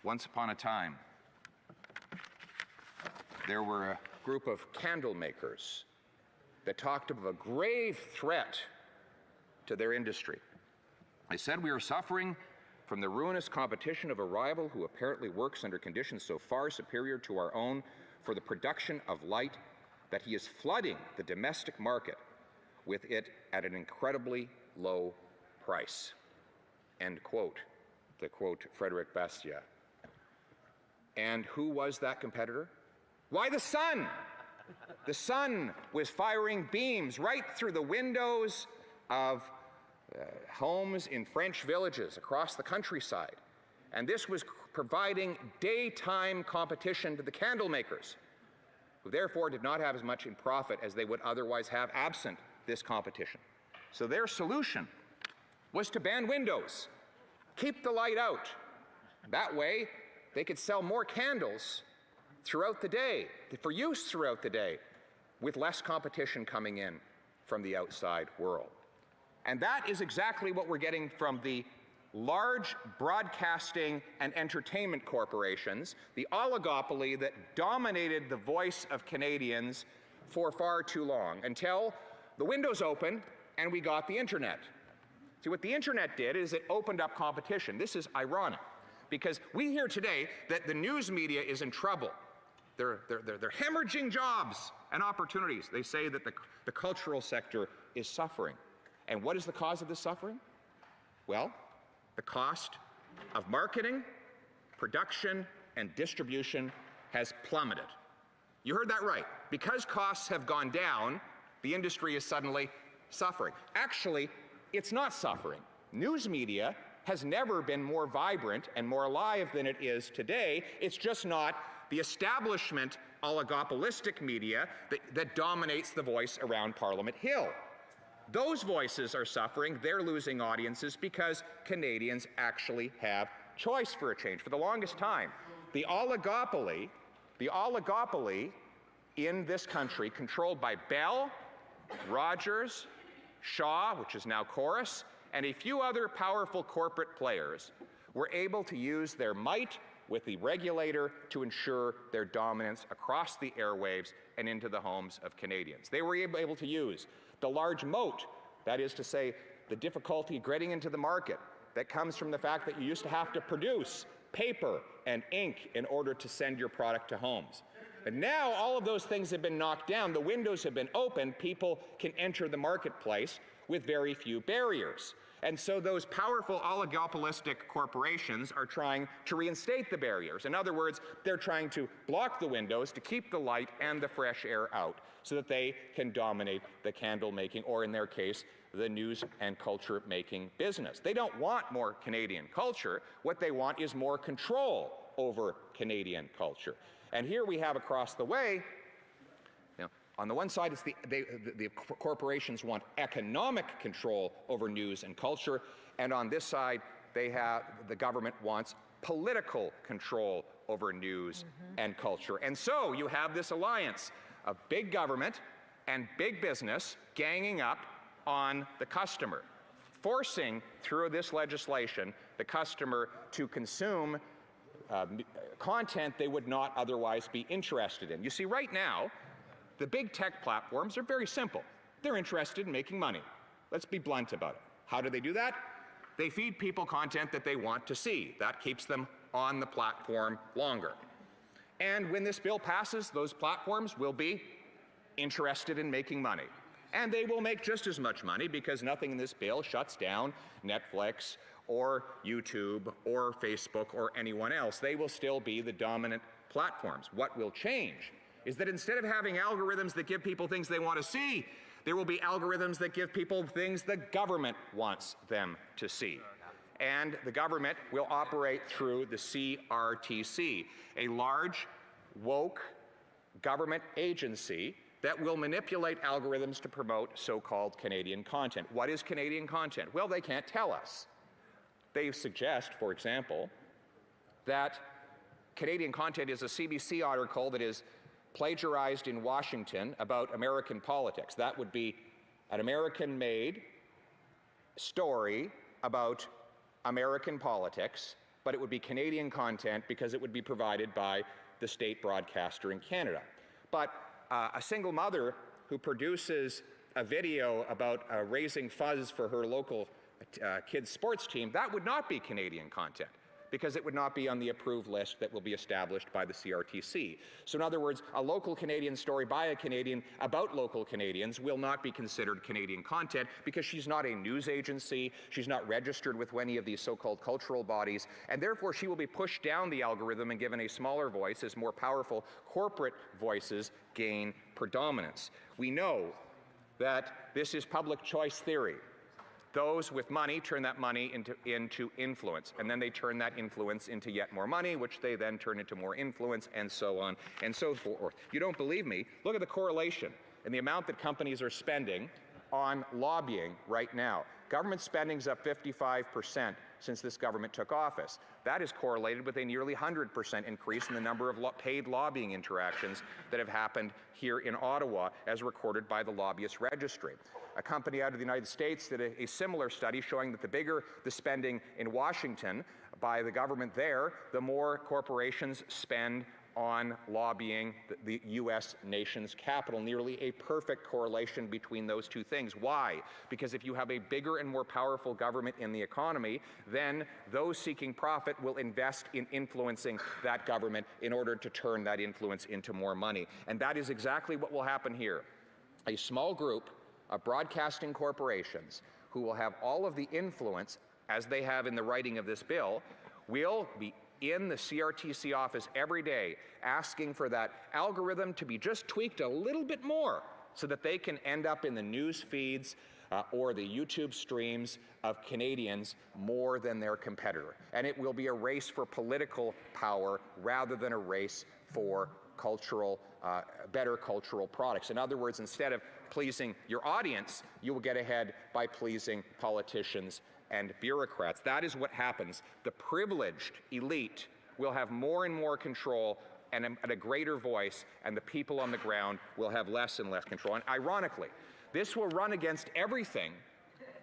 Once upon a time, there were a group of candle makers that talked of a grave threat to their industry. They said, "We are suffering from the ruinous competition of a rival who apparently works under conditions so far superior to our own for the production of light that he is flooding the domestic market with it at an incredibly low price." End quote. To quote Frederick Bastiat. And who was that competitor? Why, the sun! The sun was firing beams right through the windows of homes in French villages across the countryside. And this was providing daytime competition to the candle makers, who therefore did not have as much in profit as they would otherwise have absent this competition. So their solution was to ban windows, keep the light out. That way, they could sell more candles throughout the day, for use throughout the day, with less competition coming in from the outside world. And that is exactly what we're getting from the large broadcasting and entertainment corporations, the oligopoly that dominated the voice of Canadians for far too long, until the windows opened and we got the internet. See, what the internet did is it opened up competition. This is ironic, because we hear today that the news media is in trouble. They're hemorrhaging jobs and opportunities. They say that the cultural sector is suffering. And what is the cause of this suffering? Well, the cost of marketing, production, and distribution has plummeted. You heard that right. Because costs have gone down, the industry is suddenly suffering. Actually, it's not suffering. News media has never been more vibrant and more alive than it is today. It's just not the establishment oligopolistic media that dominates the voice around Parliament Hill. Those voices are suffering. They're losing audiences because Canadians actually have choice for a change. For the longest time, the oligopoly in this country, controlled by Bell, Rogers, Shaw, which is now Chorus, and a few other powerful corporate players, were able to use their might with the regulator to ensure their dominance across the airwaves and into the homes of Canadians. They were able to use the large moat, that is to say, the difficulty getting into the market that comes from the fact that you used to have to produce paper and ink in order to send your product to homes. And now all of those things have been knocked down, the windows have been opened, people can enter the marketplace with very few barriers. And so those powerful oligopolistic corporations are trying to reinstate the barriers. In other words, they're trying to block the windows to keep the light and the fresh air out so that they can dominate the candle making, or in their case, the news and culture making business. They don't want more Canadian culture. What they want is more control over Canadian culture. And here we have across the way, on the one side, it's the corporations want economic control over news and culture, and on this side, the government wants political control over news and culture. And so you have this alliance of big government and big business ganging up on the customer, forcing through this legislation the customer to consume content they would not otherwise be interested in. You see, right now, the big tech platforms are very simple. They're interested in making money. Let's be blunt about it. How do they do that? They feed people content that they want to see. That keeps them on the platform longer. And when this bill passes, those platforms will be interested in making money. And they will make just as much money, because nothing in this bill shuts down Netflix or YouTube or Facebook or anyone else. They will still be the dominant platforms. What will change is that instead of having algorithms that give people things they want to see, there will be algorithms that give people things the government wants them to see. And the government will operate through the CRTC, a large, woke government agency that will manipulate algorithms to promote so-called Canadian content. What is Canadian content? Well, they can't tell us. They suggest, for example, that Canadian content is a CBC article that is plagiarized in Washington about American politics. That would be an American-made story about American politics, but it would be Canadian content because it would be provided by the state broadcaster in Canada. But a single mother who produces a video about raising funds for her local kids' sports team, that would not be Canadian content, because it would not be on the approved list that will be established by the CRTC. So in other words, a local Canadian story by a Canadian about local Canadians will not be considered Canadian content because she's not a news agency, she's not registered with any of these so-called cultural bodies, and therefore she will be pushed down the algorithm and given a smaller voice as more powerful corporate voices gain predominance. We know that this is public choice theory. Those with money turn that money into influence, and then they turn that influence into yet more money, which they then turn into more influence, and so on and so forth. You don't believe me? Look at the correlation in the amount that companies are spending on lobbying right now. Government spending's up 55% since this government took office. That is correlated with a nearly 100% increase in the number of paid lobbying interactions that have happened here in Ottawa, as recorded by the Lobbyist Registry. A company out of the United States did a similar study showing that the bigger the spending in Washington by the government there, the more corporations spend on lobbying the U.S. nation's capital. Nearly a perfect correlation between those two things. Why? Because if you have a bigger and more powerful government in the economy, then those seeking profit will invest in influencing that government in order to turn that influence into more money. And that is exactly what will happen here. A small group of broadcasting corporations who will have all of the influence, as they have in the writing of this bill, will be in the CRTC office every day asking for that algorithm to be just tweaked a little bit more so that they can end up in the news feeds or the YouTube streams of Canadians more than their competitor. And it will be a race for political power rather than a race for cultural, better cultural products. In other words, instead of pleasing your audience, you will get ahead by pleasing politicians and bureaucrats. That is what happens. The privileged elite will have more and more control and a greater voice, and the people on the ground will have less and less control. And ironically, this will run against everything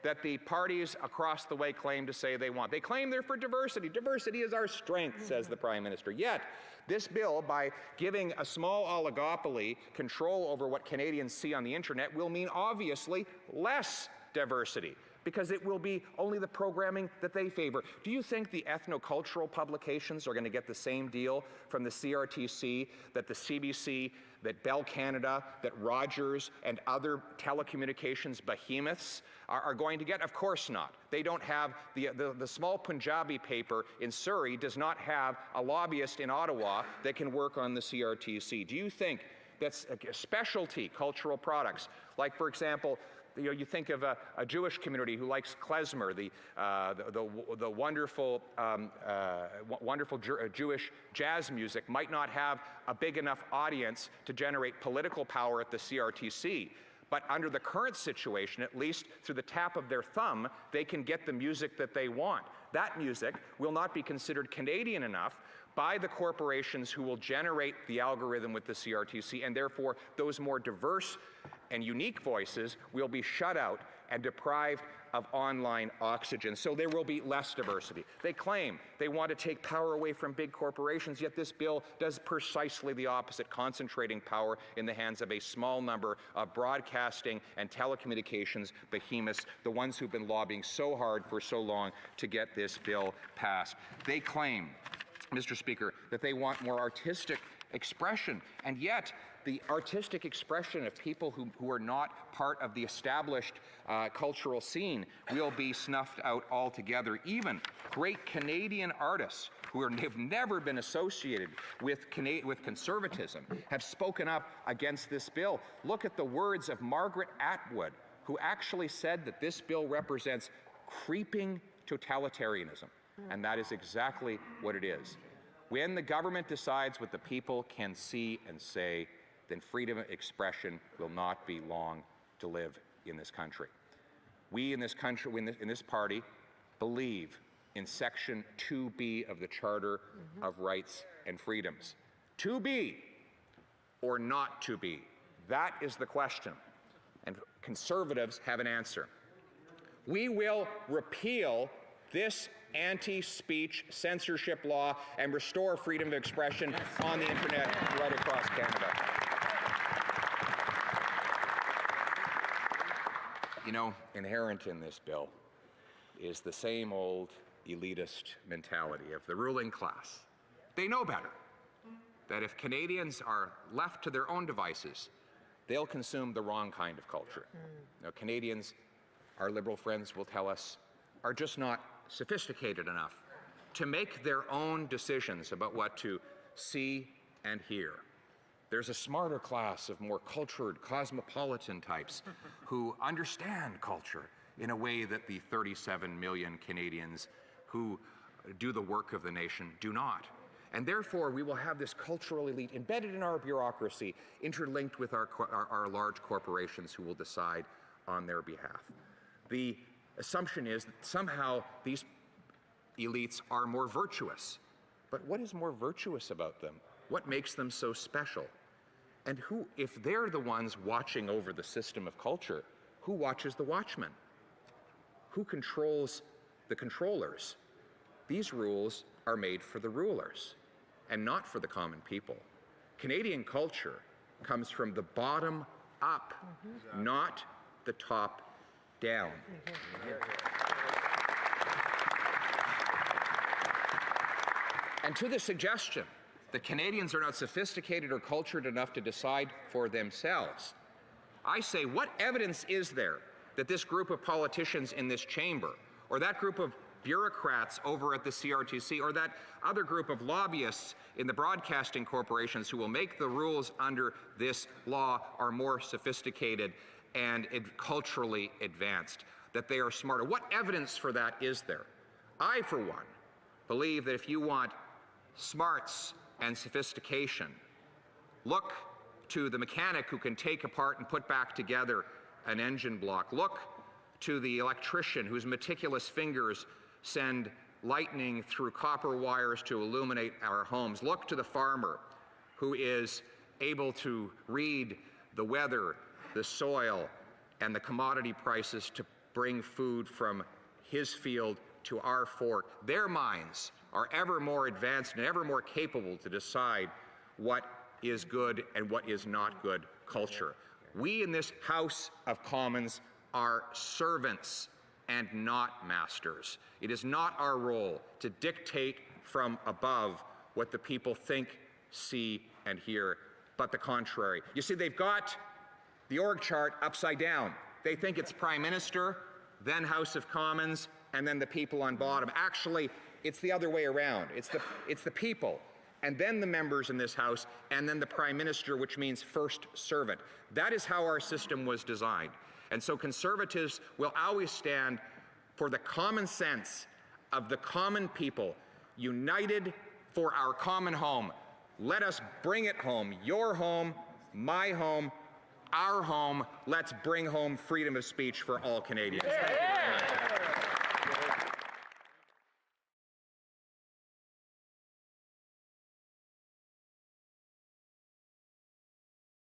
that the parties across the way claim to say they want. They claim they're for diversity. Diversity is our strength, says the Prime Minister. Yet, this bill, by giving a small oligopoly control over what Canadians see on the internet, will mean obviously less diversity, because it will be only the programming that they favor. Do you think the ethnocultural publications are going to get the same deal from the CRTC that the CBC, that Bell Canada, that Rogers, and other telecommunications behemoths are going to get? Of course not. They don't have, the small Punjabi paper in Surrey does not have a lobbyist in Ottawa that can work on the CRTC. Do you think that's specialty cultural products, like, for example, you think of a Jewish community who likes klezmer, the wonderful, wonderful Jewish jazz music, might not have a big enough audience to generate political power at the CRTC. But under the current situation, at least through the tap of their thumb, they can get the music that they want. That music will not be considered Canadian enough by the corporations who will generate the algorithm with the CRTC, and therefore those more diverse and unique voices will be shut out and deprived of online oxygen. So there will be less diversity. They claim they want to take power away from big corporations, yet this bill does precisely the opposite, concentrating power in the hands of a small number of broadcasting and telecommunications behemoths, the ones who've been lobbying so hard for so long to get this bill passed. They claim, Mr. Speaker, that they want more artistic expression, and yet the artistic expression of people who are not part of the established cultural scene will be snuffed out altogether. Even great Canadian artists who have never been associated with conservatism have spoken up against this bill. Look at the words of Margaret Atwood, who actually said that this bill represents creeping totalitarianism, and that is exactly what it is. When the government decides what the people can see and say, then freedom of expression will not be long to live in this country. We in this country, in this party, believe in Section 2B of the Charter of Rights and Freedoms. To be or not to be? That is the question. And conservatives have an answer. We will repeal this anti-speech censorship law and restore freedom of expression on the internet right across Canada. You know, inherent in this bill is the same old elitist mentality of the ruling class. They know better, that if Canadians are left to their own devices, they'll consume the wrong kind of culture. Now, Canadians, our Liberal friends will tell us, are just not sophisticated enough to make their own decisions about what to see and hear. There's a smarter class of more cultured, cosmopolitan types who understand culture in a way that the 37 million Canadians who do the work of the nation do not. And therefore, we will have this cultural elite embedded in our bureaucracy, interlinked with our large corporations who will decide on their behalf. The assumption is that somehow these elites are more virtuous. But what is more virtuous about them? What makes them so special? And who, if they're the ones watching over the system of culture, who watches the watchmen? Who controls the controllers? These rules are made for the rulers and not for the common people. Canadian culture comes from the bottom up, not the top down. And to the suggestion that Canadians are not sophisticated or cultured enough to decide for themselves, I say, what evidence is there that this group of politicians in this chamber, or that group of bureaucrats over at the CRTC, or that other group of lobbyists in the broadcasting corporations who will make the rules under this law are more sophisticated and culturally advanced, that they are smarter? What evidence for that is there? I, for one, believe that if you want smarts and sophistication, look to the mechanic who can take apart and put back together an engine block. Look to the electrician whose meticulous fingers send lightning through copper wires to illuminate our homes. Look to the farmer who is able to read the weather, the soil, and the commodity prices to bring food from his field to our fork. Their minds are ever more advanced and ever more capable to decide what is good and what is not good culture. We in this House of Commons are servants and not masters. It is not our role to dictate from above what the people think, see, and hear, but the contrary. You see, they've got the org chart upside down. They think it's Prime Minister, then House of Commons, and then the people on bottom. Actually, it's the other way around. It's the people, and then the members in this House, and then the Prime Minister, which means first servant. That is how our system was designed. And so Conservatives will always stand for the common sense of the common people, united for our common home. Let us bring it home. Your home, my home, our home. Let's bring home freedom of speech for all Canadians. Thank you.